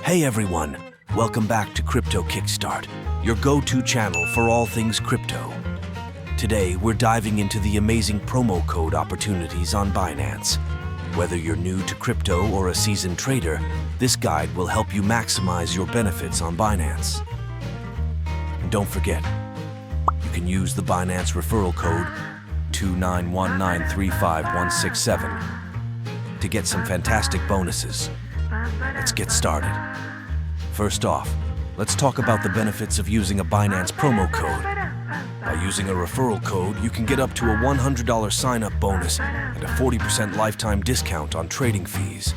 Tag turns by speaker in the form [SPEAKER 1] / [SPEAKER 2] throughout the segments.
[SPEAKER 1] Hey everyone, welcome back to Crypto Kickstart, your go-to channel for all things crypto. Today, we're diving into the amazing promo code opportunities on Binance. Whether you're new to crypto or a seasoned trader, this guide will help you maximize your benefits on Binance. And don't forget, you can use the Binance referral code 291935167 to get some fantastic bonuses. Let's get started. First off, let's talk about the benefits of using a Binance promo code. By using a referral code, you can get up to a $100 sign-up bonus and a 40% lifetime discount on trading fees.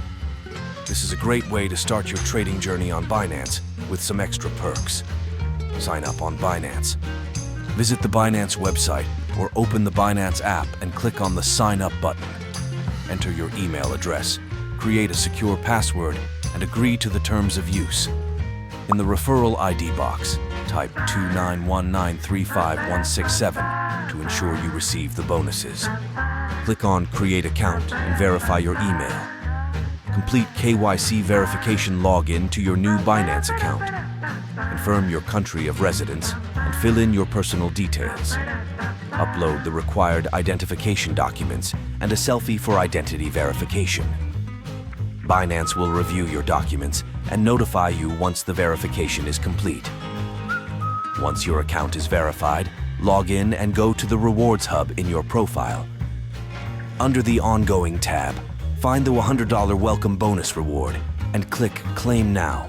[SPEAKER 1] This is a great way to start your trading journey on Binance with some extra perks. Sign up on Binance. Visit the Binance website or open the Binance app and click on the Sign Up button. Enter your email address, create a secure password, and agree to the terms of use. In the referral ID box, type 291935167 to ensure you receive the bonuses. Click on Create Account and verify your email. Complete KYC verification login to your new Binance account. Confirm your country of residence and fill in your personal details. Upload the required identification documents and a selfie for identity verification. Binance will review your documents and notify you once the verification is complete. Once your account is verified, log in and go to the Rewards Hub in your profile. Under the Ongoing tab, find the $100 welcome bonus reward and click Claim Now.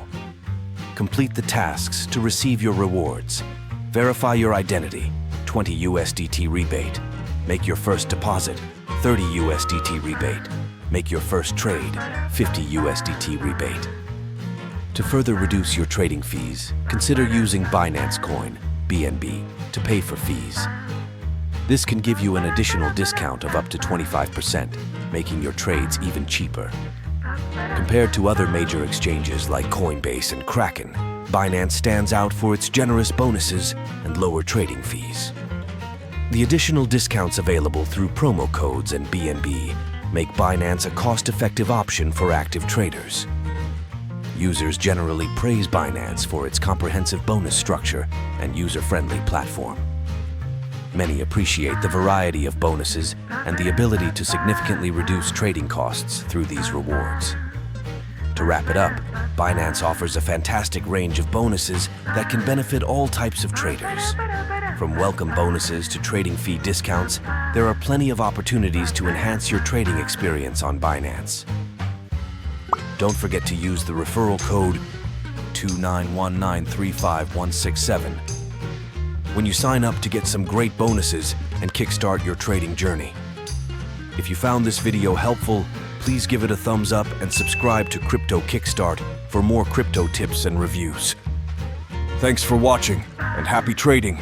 [SPEAKER 1] Complete the tasks to receive your rewards. Verify your identity, 20 USDT rebate. Make your first deposit, 30 USDT rebate. Make your first trade, 50 USDT rebate. To further reduce your trading fees, consider using Binance Coin, BNB, to pay for fees. This can give you an additional discount of up to 25%, making your trades even cheaper. Compared to other major exchanges like Coinbase and Kraken, Binance stands out for its generous bonuses and lower trading fees. The additional discounts available through promo codes and BNB make Binance a cost-effective option for active traders. Users generally praise Binance for its comprehensive bonus structure and user-friendly platform. Many appreciate the variety of bonuses and the ability to significantly reduce trading costs through these rewards. To wrap it up, Binance offers a fantastic range of bonuses that can benefit all types of traders. From welcome bonuses to trading fee discounts, there are plenty of opportunities to enhance your trading experience on Binance. Don't forget to use the referral code 291935167 when you sign up to get some great bonuses and kickstart your trading journey. If you found this video helpful, please give it a thumbs up and subscribe to Crypto Kickstart for more crypto tips and reviews. Thanks for watching and happy trading!